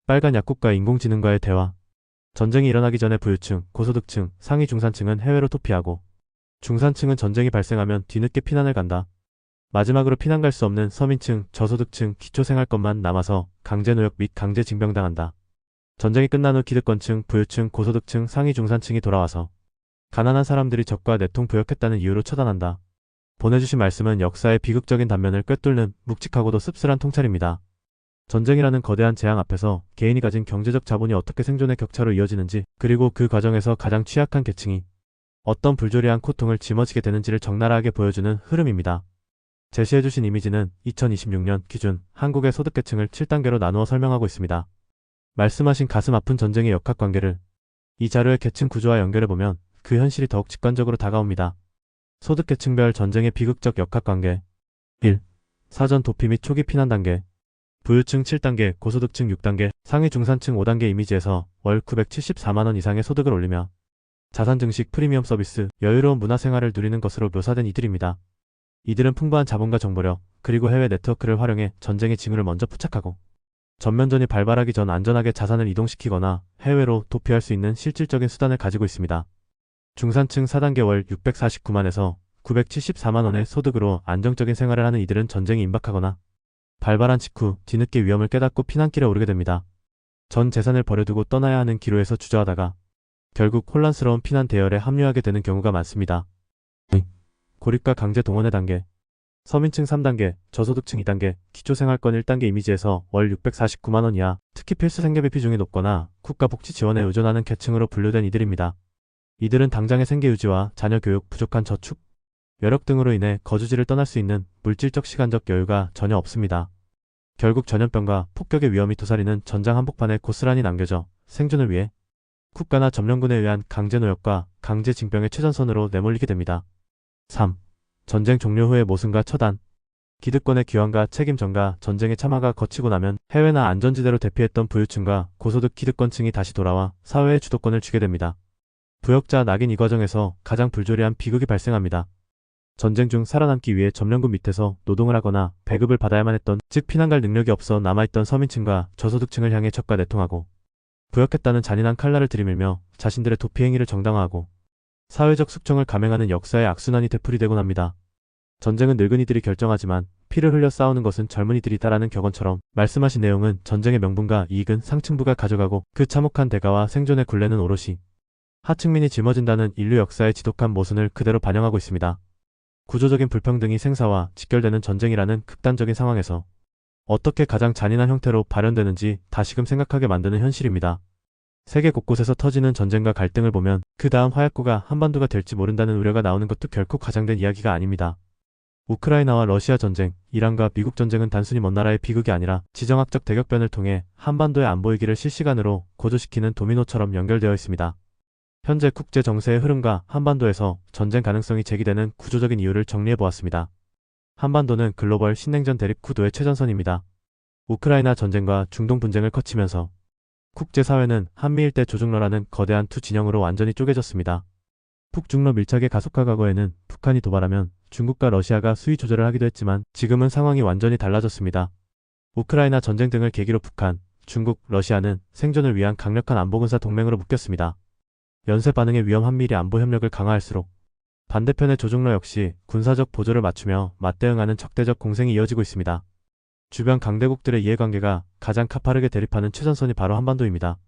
빨간 약국과 인공지능과의 대화. 전쟁이 일어나기 전에 부유층, 고소득층, 상위 중산층은 해외로 도피하고 중산층은 전쟁이 발생하면 뒤늦게 피난을 간다. 마지막으로 피난 갈 수 없는 서민층, 저소득층, 기초생활권만 남아서 강제노역 및 강제징병당한다. 전쟁이 끝난 후 기득권층, 부유층, 고소득층, 상위 중산층이 돌아와서 가난한 사람들이 적과 내통부역했다는 이유로 처단한다. 보내주신 말씀은 역사의 비극적인 단면을 꿰뚫는 묵직하고도 씁쓸한 통찰입니다. 전쟁이라는 거대한 재앙 앞에서 개인이 가진 경제적 자본이 어떻게 생존의 격차로 이어지는지, 그리고 그 과정에서 가장 취약한 계층이 어떤 불조리한 고통을 짊어지게 되는지를 적나라하게 보여주는 흐름입니다. 제시해주신 이미지는 2026년 기준 한국의 소득계층을 7단계로 나누어 설명하고 있습니다. 말씀하신 가슴 아픈 전쟁의 역학관계를 이 자료의 계층 구조와 연결해보면 그 현실이 더욱 직관적으로 다가옵니다. 소득계층별 전쟁의 비극적 역학관계. 1. 사전 도피 및 초기 피난 단계. 부유층 7단계, 고소득층 6단계, 상위 중산층 5단계 이미지에서 월 974만원 이상의 소득을 올리며 자산 증식, 프리미엄 서비스, 여유로운 문화생활을 누리는 것으로 묘사된 이들입니다. 이들은 풍부한 자본과 정보력, 그리고 해외 네트워크를 활용해 전쟁의 징후를 먼저 포착하고 전면전이 발발하기 전 안전하게 자산을 이동시키거나 해외로 도피할 수 있는 실질적인 수단을 가지고 있습니다. 중산층 4단계 월 649만에서 974만원의 소득으로 안정적인 생활을 하는 이들은 전쟁이 임박하거나 발발한 직후 뒤늦게 위험을 깨닫고 피난길에 오르게 됩니다. 전 재산을 버려두고 떠나야 하는 기로에서 주저하다가 결국 혼란스러운 피난 대열에 합류하게 되는 경우가 많습니다. 고립과 강제 동원의 단계. 서민층 3단계, 저소득층 2단계, 기초생활권 1단계 이미지에서 월 649만원 이하, 특히 필수 생계비 비중이 높거나 국가복지 지원에 의존하는 계층으로 분류된 이들입니다. 이들은 당장의 생계 유지와 자녀 교육, 부족한 저축, 여력 등으로 인해 거주지를 떠날 수 있는 물질적 시간적 여유가 전혀 없습니다. 결국 전염병과 폭격의 위험이 도사리는 전장 한복판에 고스란히 남겨져 생존을 위해 국가나 점령군에 의한 강제노역과 강제징병의 최전선으로 내몰리게 됩니다. 3. 전쟁 종료 후의 모순과 처단. 기득권의 기환과 책임 전가, 전쟁의 참화가 거치고 나면 해외나 안전지대로 대피했던 부유층과 고소득 기득권층이 다시 돌아와 사회의 주도권을 쥐게 됩니다. 부역자 낙인 이 과정에서 가장 불조리한 비극이 발생합니다. 전쟁 중 살아남기 위해 점령군 밑에서 노동을 하거나 배급을 받아야만 했던, 즉 피난 갈 능력이 없어 남아있던 서민층과 저소득층을 향해 적과 내통하고 부역했다는 잔인한 칼날을 들이밀며 자신들의 도피 행위를 정당화하고 사회적 숙청을 감행하는 역사의 악순환이 되풀이되곤 합니다. 전쟁은 늙은이들이 결정하지만 피를 흘려 싸우는 것은 젊은이들이다라는 격언처럼 말씀하신 내용은 전쟁의 명분과 이익은 상층부가 가져가고 그 참혹한 대가와 생존의 굴레는 오롯이 하층민이 짊어진다는 인류 역사의 지독한 모순을 그대로 반영하고 있습니다. 구조적인 불평등이 생사와 직결되는 전쟁이라는 극단적인 상황에서 어떻게 가장 잔인한 형태로 발현되는지 다시금 생각하게 만드는 현실입니다. 세계 곳곳에서 터지는 전쟁과 갈등을 보면 그 다음 화약고가 한반도가 될지 모른다는 우려가 나오는 것도 결코 과장된 이야기가 아닙니다. 우크라이나와 러시아 전쟁, 이란과 미국 전쟁은 단순히 먼 나라의 비극이 아니라 지정학적 대격변을 통해 한반도의 안보 위기를 실시간으로 고조시키는 도미노처럼 연결되어 있습니다. 현재 국제 정세의 흐름과 한반도에서 전쟁 가능성이 제기되는 구조적인 이유를 정리해보았습니다. 한반도는 글로벌 신냉전 대립 구도의 최전선입니다. 우크라이나 전쟁과 중동 분쟁을 거치면서 국제사회는 한미 일대 조중러라는 거대한 두 진영으로 완전히 쪼개졌습니다. 북중러 밀착의 가속화 과거에는 북한이 도발하면 중국과 러시아가 수위 조절을 하기도 했지만 지금은 상황이 완전히 달라졌습니다. 우크라이나 전쟁 등을 계기로 북한, 중국, 러시아는 생존을 위한 강력한 안보군사 동맹으로 묶였습니다. 연쇄 반응의 위험 한미일이 안보 협력을 강화할수록 반대편의 조중러 역시 군사적 보조를 맞추며 맞대응하는 적대적 공생이 이어지고 있습니다. 주변 강대국들의 이해관계가 가장 가파르게 대립하는 최전선이 바로 한반도입니다.